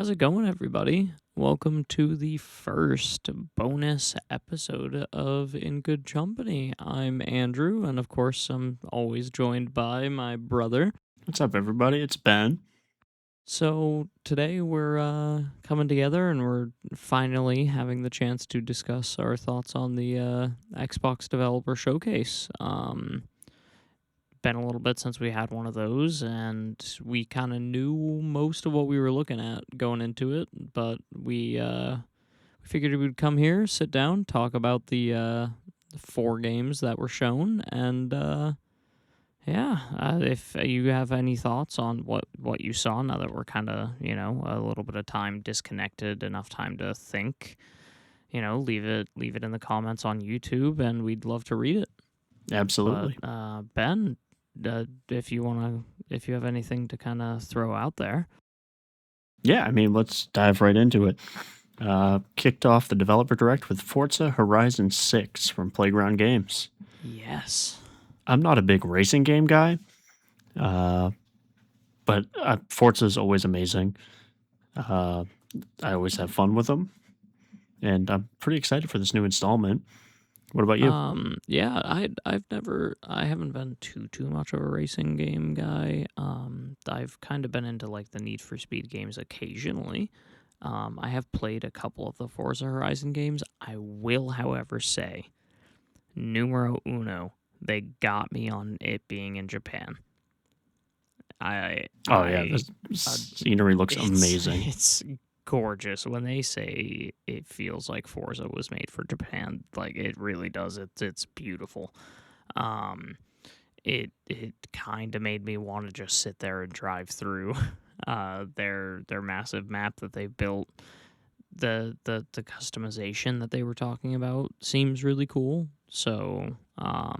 How's it going, everybody? Welcome to the first bonus episode of In Good Chumpany. I'm Andrew, and of course, I'm always joined by my brother. What's up, everybody? It's Ben. So today we're coming together and we're finally having the chance to discuss our thoughts on the Xbox Developer Showcase. Been a little bit since we had one of those, and we kind of knew most of what we were looking at going into it, but we figured we would come here, sit down, talk about the 4 games that were shown, and if you have any thoughts on what you saw now that we're kind of, a little bit of time disconnected, enough time to think, leave it in the comments on YouTube, and we'd love to read it. Absolutely. But Ben, if you have anything to kind of throw out there. Yeah, let's dive right into it. Kicked off the developer direct with Forza Horizon 6 from Playground Games. Yes. I'm not a big racing game guy, but Forza's always amazing. I always have fun with them, and I'm pretty excited for this new installment. What about you? Yeah, I haven't been too much of a racing game guy. I've kind of been into like the Need for Speed games occasionally. I have played a couple of the Forza Horizon games. I will, however, say, numero uno, they got me on it being in Japan. The scenery looks amazing. It's gorgeous. When they say it feels like Forza was made for Japan, like it really does. It's beautiful. It kind of made me want to just sit there and drive through their massive map that they built. The customization that they were talking about seems really cool. So I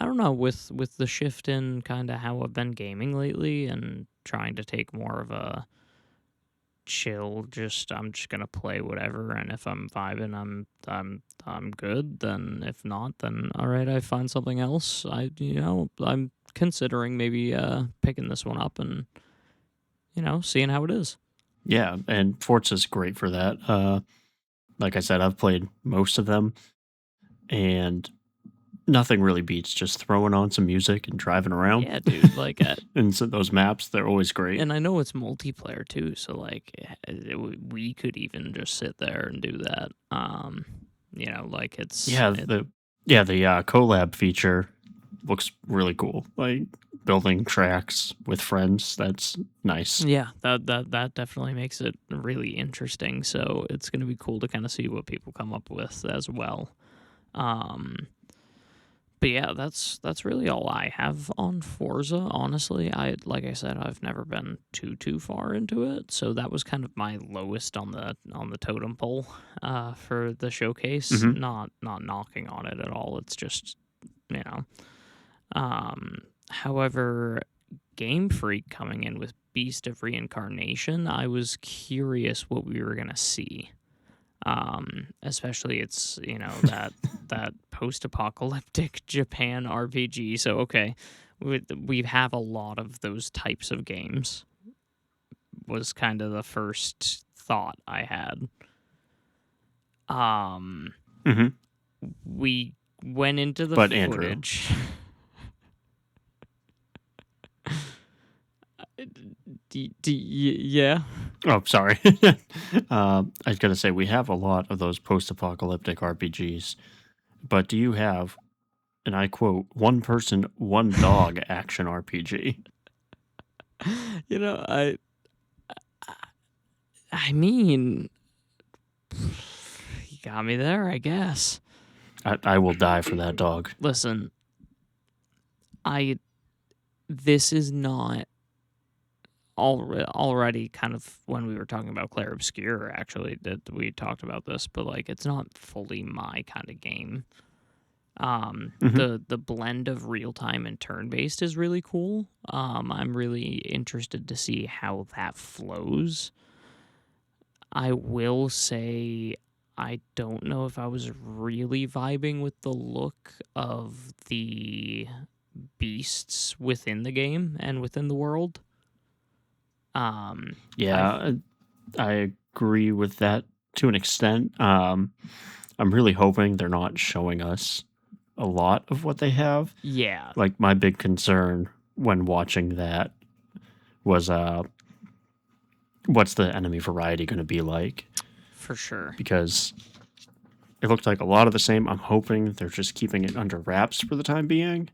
don't know, with the shift in kind of how I've been gaming lately and trying to take more of a chill, I'm just gonna play whatever, and if I'm vibing, I'm good. Then if not, then all right, I find something else. I'm considering maybe picking this one up and seeing how it is. Yeah, and Forza's great for that. Like I said, I've played most of them, and nothing really beats just throwing on some music and driving around. Yeah, dude, like and so those maps, they're always great. and I know it's multiplayer too, so like we could even just sit there and do that. Like it's the collab feature looks really cool. Like building tracks with friends, that's nice. Yeah, that definitely makes it really interesting. So it's going to be cool to kind of see what people come up with as well. But yeah, that's really all I have on Forza. Honestly, like I said, I've never been too far into it, so that was kind of my lowest on the totem pole for the showcase. Mhm. Not knocking on it at all. It's just you know. However, Game Freak coming in with Beast of Reincarnation, I was curious what we were gonna see. Especially it's that post-apocalyptic Japan RPG. So okay, we have a lot of those types of games. Was kind of the first thought I had. Mhm. We went into the But Andrew, footage. Yeah. oh, sorry. I was gonna say we have a lot of those post-apocalyptic RPGs, but do you have, and I quote, one person, one dog action RPG? I mean, you got me there, I guess. I will die for that dog. Listen, this is not already kind of when we were talking about Claire Obscure, actually, that we talked about this, but like it's not fully my kind of game. Mhm. The blend of real time and turn based is really cool. I'm really interested to see how that flows. I will say I don't know if I was really vibing with the look of the beasts within the game and within the world. I Yeah, I agree with that to an extent. I'm really hoping they're not showing us a lot of what they have. Yeah, Like my big concern when watching that was what's the enemy variety going to be like? for sure. Because it looked like a lot of the same. I'm hoping they're just keeping it under wraps for the time being,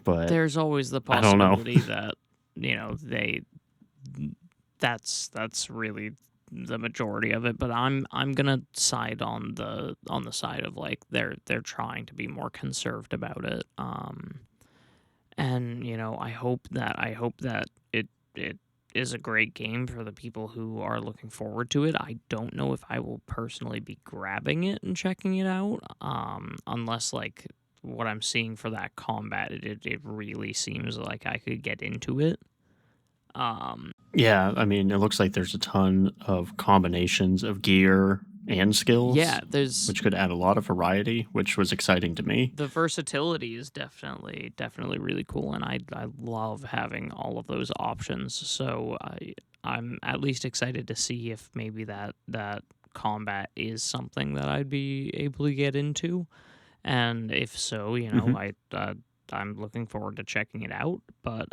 but There's always the I don't know. possibility that they that's really the majority of it, but I'm gonna side on the side of like they're trying to be more conserved about it. And I hope that it is a great game for the people who are looking forward to it. I don't know if I will personally be grabbing it and checking it out, unless like what I'm seeing for that combat, it really seems like I could get into it. Um, Yeah, I mean, it looks like there's a ton of combinations of gear and skills, yeah, there's which could add a lot of variety, which was exciting to me. the versatility is definitely really cool, and I love having all of those options. So I'm at least excited to see if maybe that combat is something that I'd be able to get into, and if so, Hmm. I'm looking forward to checking it out. But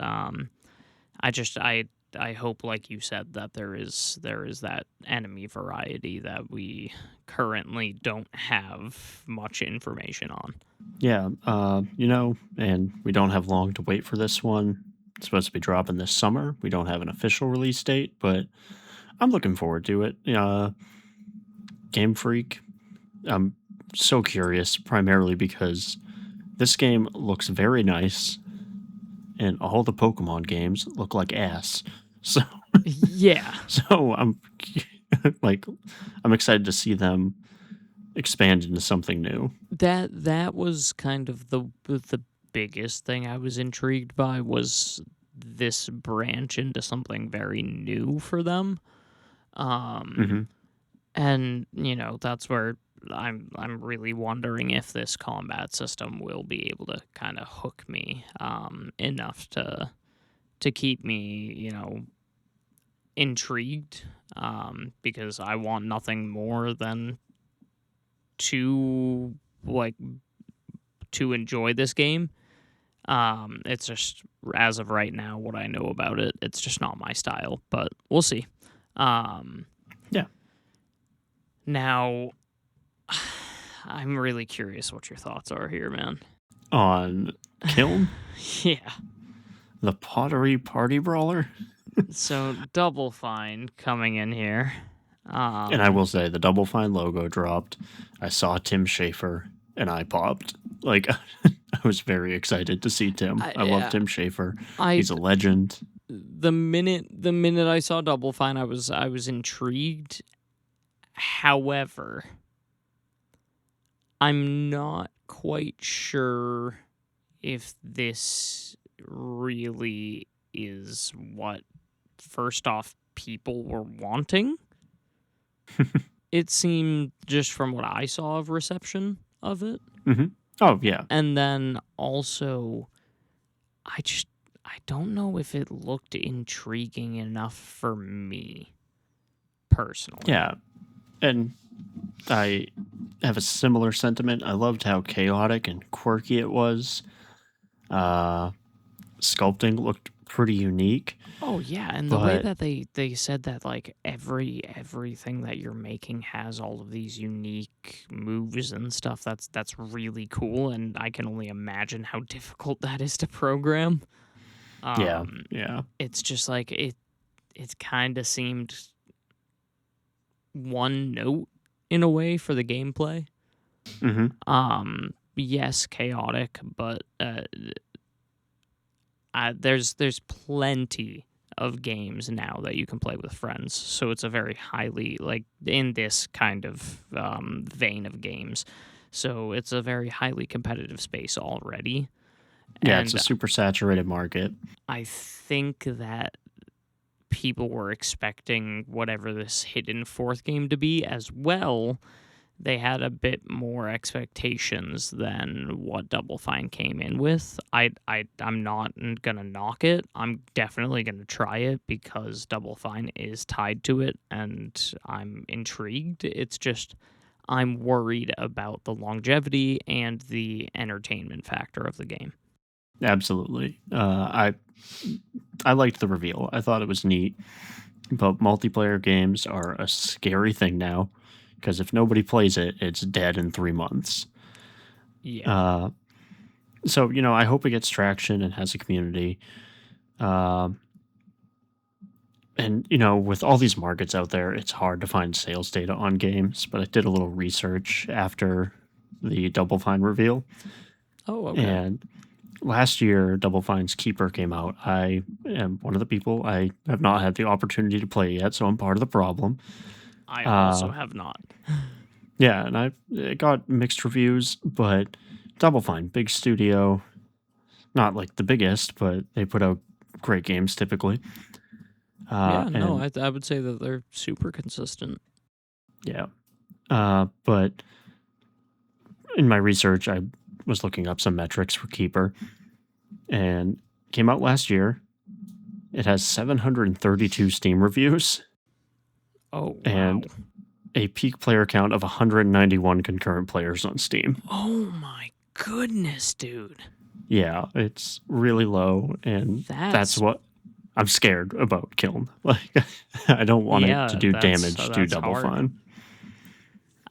I hope, like you said, that there is that enemy variety that we currently don't have much information on. Yeah, and we don't have long to wait for this one. It's supposed to be dropping this summer. We don't have an official release date, but I'm looking forward to it. Game Freak. I'm so curious, primarily because this game looks very nice, and all the Pokemon games look like ass. So, Yeah, so I'm like, I'm excited to see them expand into something new. that was kind of the biggest thing I was intrigued by was this branch into something very new for them. Um, Hmm. and that's where I'm really wondering if this combat system will be able to kind of hook me enough to keep me intrigued, because I want nothing more than to like to enjoy this game. It's just as of right now, what I know about it, it's just not my style, but we'll see. Um, Yeah. Now, I'm really curious what your thoughts are here, man. On Kiln, Yeah. the Pottery Party Brawler. So Double Fine coming in here. And I Um, will say the Double Fine logo dropped. I saw Tim Schafer and I popped. Like I was very excited to see Tim. I love I, Tim Schafer. I He's a legend. the minute I saw Double Fine, I was intrigued. However, I'm not quite sure if this really is what first off people were wanting. It seemed just from what I saw of reception of it. Hmm. Oh yeah, And then also I just I don't know if it looked intriguing enough for me personally. yeah. And I have a similar sentiment. I loved how chaotic and quirky it was. Uh, Sculpting looked pretty unique, Oh yeah, and the way but that they said that like everything that you're making has all of these unique moves and stuff. That's really cool, and I can only imagine how difficult that is to program. yeah, Um, yeah. it's just like it kind of seemed one note in a way for the gameplay. Hmm. Yes, chaotic, but there's plenty of games now that you can play with friends. So it's a very highly like in this kind of vein of games. So it's a very highly competitive space already, Yeah, it's and a super saturated market. I think that people were expecting whatever this hidden fourth game to be as well. they had a bit more expectations than what Double Fine came in with. I'm not gonna knock it. I'm definitely gonna try it because Double Fine is tied to it, and I'm intrigued. It's just I'm worried about the longevity and the entertainment factor of the game. Absolutely. I liked the reveal. I thought it was neat. But multiplayer games are a scary thing now because if nobody plays it, it's dead in 3 months. Yeah. Uh, so I hope it gets traction and has a community. Um, and with all these markets out there, it's hard to find sales data on games. But I did a little research after the Double Fine reveal, Oh, okay. and last year, Double Fine's Keeper came out. I am one of the people. I have not had the opportunity to play yet, so I'm part of the problem. I also Uh, have not. yeah, and it got mixed reviews, but Double Fine, big studio, not like the biggest, but they put out great games typically. Yeah, no, And I would say that they're super consistent. yeah, but in my research, I was looking up some metrics for Keeper, and came out last year. It has 732 Steam reviews Oh, wow. and a peak player count of 191 concurrent players on Steam. Oh my goodness, dude. Yeah, it's really low, and that's That's what I'm scared about killing. Like, I don't want it to yeah, do that's damage to that's Double hard. Fine.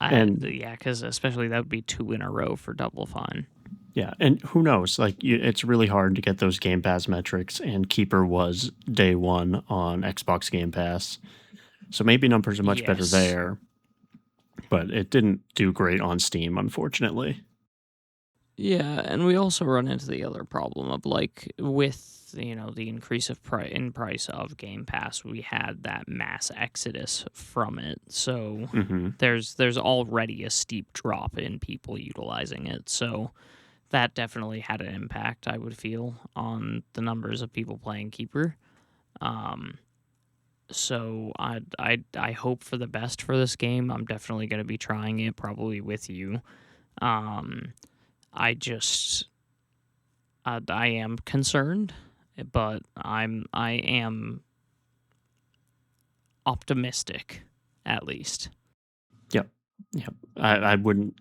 And Yeah, because especially that would be two in a row for Double Fine. yeah, and who knows? Like, it's really hard to get those Game Pass metrics, and Keeper was day one on Xbox Game Pass. So maybe numbers are much better Yes. there, but it didn't do great on Steam, unfortunately. Yeah, and we also run into the other problem of like with the increase of price of Game Pass, we had that mass exodus from it. So Hmm. there's already a steep drop in people utilizing it. So that definitely had an impact, I would feel, on the numbers of people playing Keeper. Um, so I hope for the best for this game. I'm definitely going to be trying it, probably with you. Um, I just I am concerned, but I am optimistic, at least. Yep. Yep. I wouldn't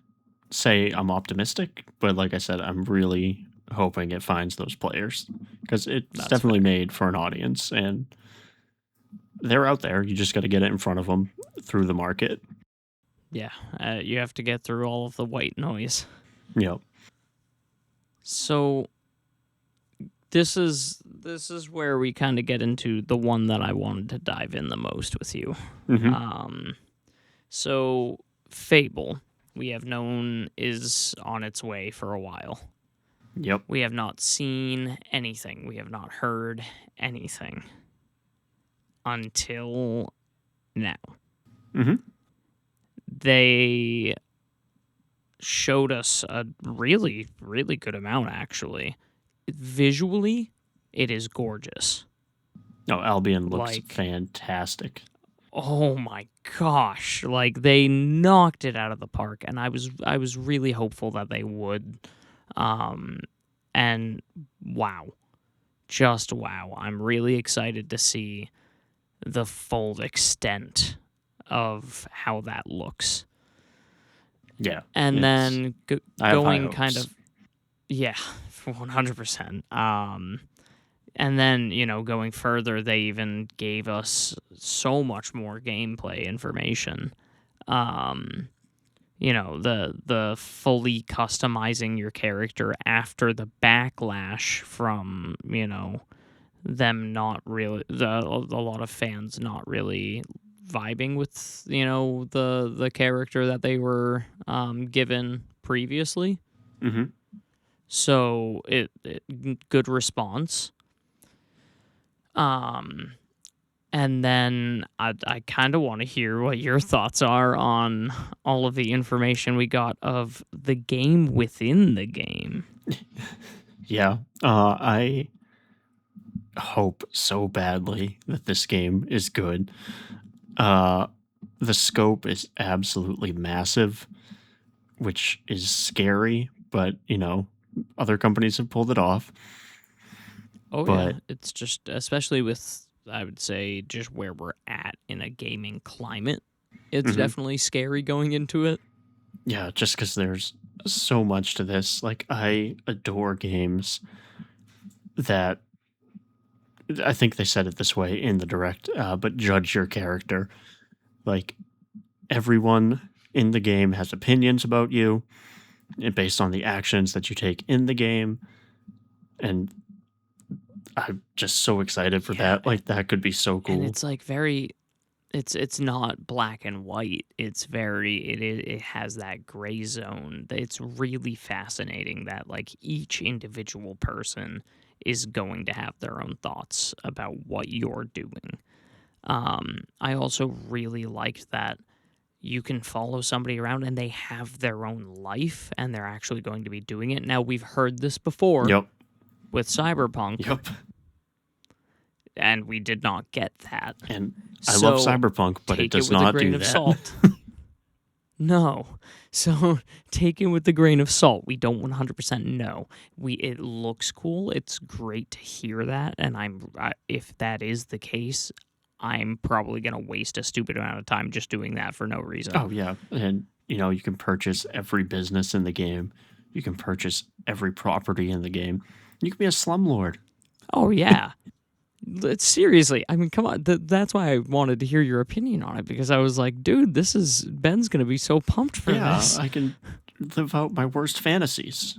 say I'm optimistic, but like I said, I'm really hoping it finds those players because it's That's definitely fair. made for an audience and they're out there. You just got to get it in front of them through the market. Yeah, you have to get through all of the white noise. Yep. So this is where we kind of get into the one that I wanted to dive in the most with you. Hmm. Um, so Fable, we have known is on its way for a while. Yep. We have not seen anything. We have not heard anything until now. Hmm. They showed us a really, really good amount, actually. Visually, it is gorgeous. No, Albion looks Like, fantastic. oh my gosh. Like, they knocked it out of the park, and I was really hopeful that they would. Um, and wow. Just wow. I'm really excited to see the full extent of how that looks. Yeah, And it's. then I have high going kind hopes. of, yeah, 100%. And then, going further, they even gave us so much more gameplay information. Um, the fully customizing your character after the backlash from, them not really a lot of fans not really vibing with the character that they were given previously. Hmm. So it good response. um and then I kind of want to hear what your thoughts are on all of the information we got of the game within the game. Yeah, I hope so badly that this game is good. Uh, the scope is absolutely massive. which is scary, but other companies have pulled it off. Oh yeah, But it's just especially with I would say just where we're at in a gaming climate. It's mhm, definitely scary going into it. yeah, just because there's so much to this. Like, I adore games that I think they said it this way in the direct, but judge your character. Like, everyone in the game has opinions about you based on the actions that you take in the game. And I'm just so excited for Yeah, that. Like, that could be so and cool. it's like very it's not black and white. It's very it has that gray zone. It's really fascinating that like each individual person is going to have their own thoughts about what you're doing. I also really liked that you can follow somebody around and they have their own life and they're actually going to be doing it. Now we've heard this before Yep. with Cyberpunk Yep. and we did not get that. And I love So Cyberpunk, but it take it does with a not grain do of that. salt. No. So take it with a grain of salt. We don't 100% know. It looks cool. It's great to hear that, and if that is the case, I'm probably going to waste a stupid amount of time just doing that for no reason. Oh, yeah. And, you can purchase every business in the game, you can purchase every property in the game. You can be a slumlord. Oh yeah. Seriously, I mean, come on. That's why I wanted to hear your opinion on it because I was like, dude, Ben's gonna be so pumped for Yeah, this. I can live out my worst fantasies.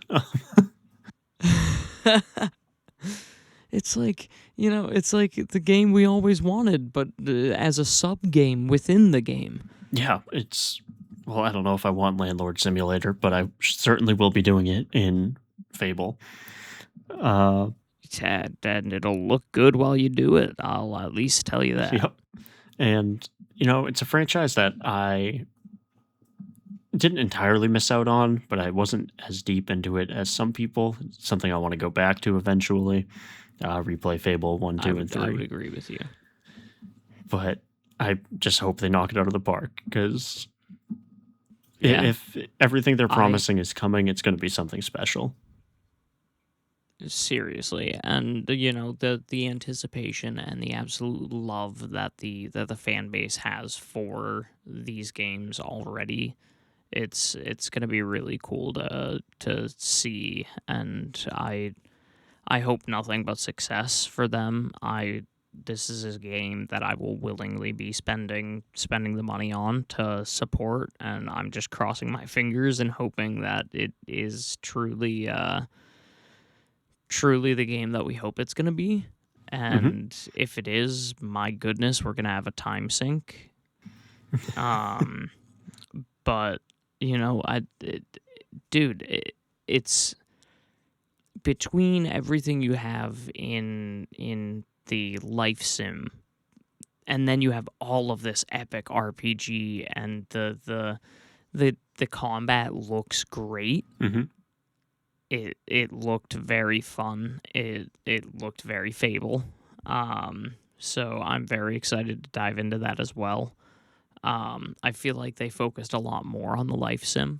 It's like it's like the game we always wanted, but as a sub game within the game. Yeah, well, I don't know if I want Landlord Simulator, but I certainly will be doing it in Fable. Uh, And it'll look good while you do it. I'll at least tell you that. yep. And, it's a franchise that I didn't entirely miss out on, but I wasn't as deep into it as some people. It's something I want to go back to eventually. Replay Fable 1, 2, and I would 3. agree with you. But I just hope they knock it out of the park because Yeah, if everything they're I promising is coming, it's going to be something special. seriously, and the anticipation and the absolute love that the fan base has for these games already. It's gonna be really cool to see, and I hope nothing but success for them. This is a game that I will willingly be spending the money on to support, and I'm just crossing my fingers and hoping that it is truly the game that we hope it's going to be. Hmm. And if it is, my goodness, we're going to have a time sink. Um but dude, it's between everything you have in the life sim, and then you have all of this epic RPG, and the combat looks great. Hmm. It looked very fun. It looked very Fable. So I'm very excited to dive into that as well. I feel like they focused a lot more on the life sim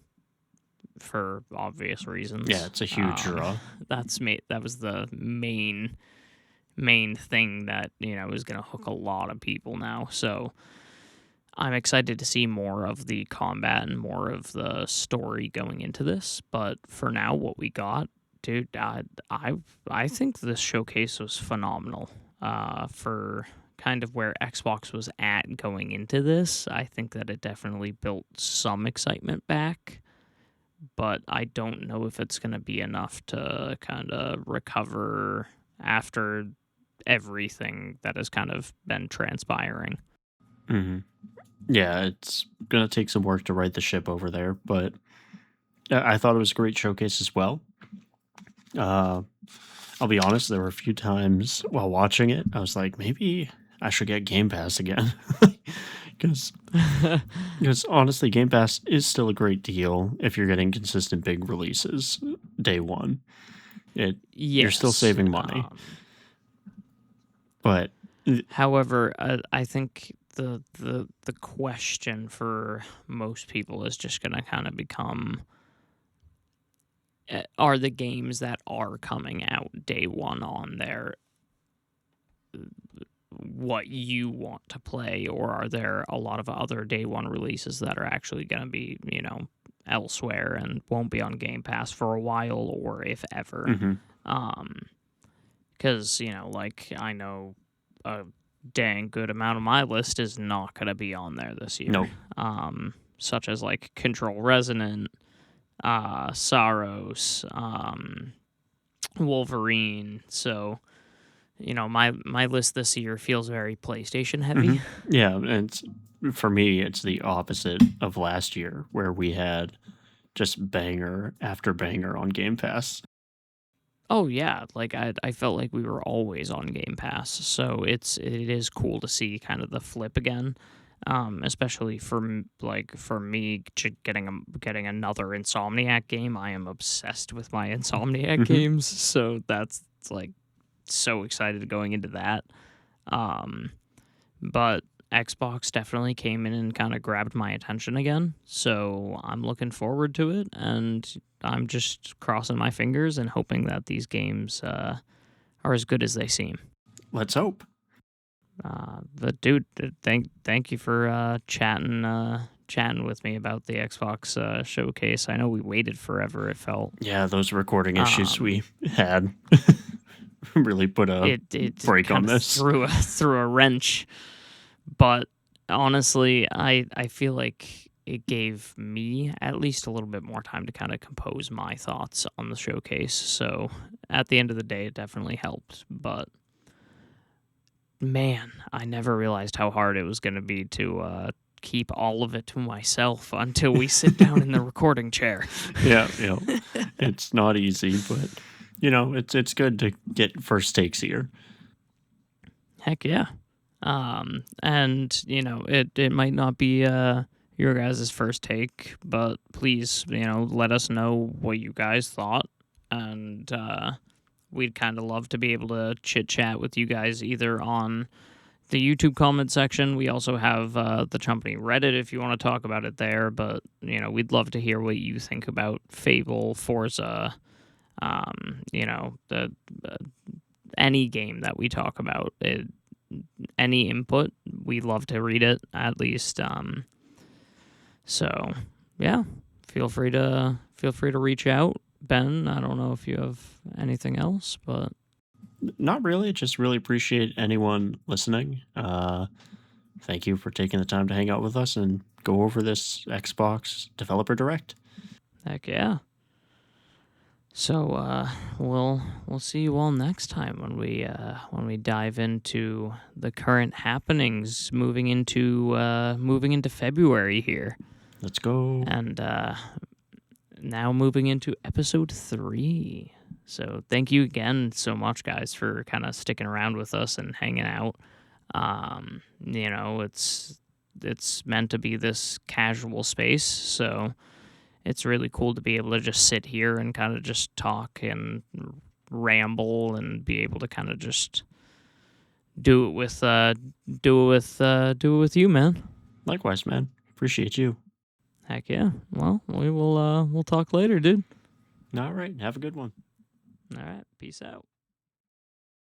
for obvious Yeah, reasons. it's a huge draw. That was the main thing that is going to hook a lot of people now. So I'm excited to see more of the combat and more of the story going into this. But for now, what we got, dude, I think this showcase was phenomenal. For kind of where Xbox was at going into this, I think that it definitely built some excitement back. But I don't know if it's going to be enough to kind of recover after everything that has kind of been transpiring. Hmm. Yeah, it's gonna take some work to right the ship over there, but I thought it was a great showcase as well. Uh, I'll be honest, there were a few times while watching it, I was like, maybe I should get Game Pass again, because honestly, Game Pass is still a great deal if you're getting consistent big releases day one. You're still Yes. saving money, but However, I think the question for most people is just gonna kind of become, are the games that are coming out day one on there what you want to play, or are there a lot of other day one releases that are actually going to be, elsewhere and won't be on Game Pass for a while, or if ever? Hmm. Um, because like I know a dang good amount of my list is not going to be on there this year. Nope. Such as like Control Resonant, Saros, Wolverine. So my list this year feels very PlayStation Hmm. heavy. Yeah, and for me, it's the opposite of last year, where we had just banger after banger on Game Pass. Oh yeah, like I felt like we were always on Game Pass, so it is cool to see kind of the flip again, especially for me getting another Insomniac game. I am obsessed with my Insomniac Hmm. games, so that's like so excited going into that. Um, but Xbox definitely came in and kind of grabbed my attention again. So I'm looking forward to it, and I'm just crossing my fingers and hoping that these games are as good as they seem. Let's hope. But dude, thank you for chatting with me about the Xbox showcase. I know we waited forever. It felt Yeah, those recording issues um, we had really put a it break on kind of this. threw a wrench. But honestly, I feel like it gave me at least a little bit more time to kind of compose my thoughts on the showcase. So at the end of the day, it definitely helped. But man, I never realized how hard it was going to be to keep all of it to myself until we sit down in the recording chair. Yeah, yeah. It's not easy, but it's good to get first takes here. Heck yeah. And it might not be your guys' first take, but please, let us know what you guys thought, and we'd kind of love to be able to chit chat with you guys either on the YouTube comment section. We also have the Chumpany Reddit if you want to talk about it there, but we'd love to hear what you think about Fable, Forza, the any game that we talk about. Any input, we love to read it at least. So yeah, feel free to reach out, Ben. I don't know if you have anything else, but Not really, just really appreciate anyone listening. Thank you for taking the time to hang out with us and go over this Xbox Developer Direct. heck yeah. So we'll see you all next time when we dive into the current happenings moving into February here, Let's go. and now moving into episode 3. So thank you again so much, guys, for kind of sticking around with us and hanging out. It's meant to be this casual space, so it's really cool to be able to just sit here and kind of just talk and ramble and be able to kind of just do it with you, man. Likewise, man. Appreciate you. Heck yeah. Well, we'll talk later, dude. All right. Have a good one. All right. Peace out.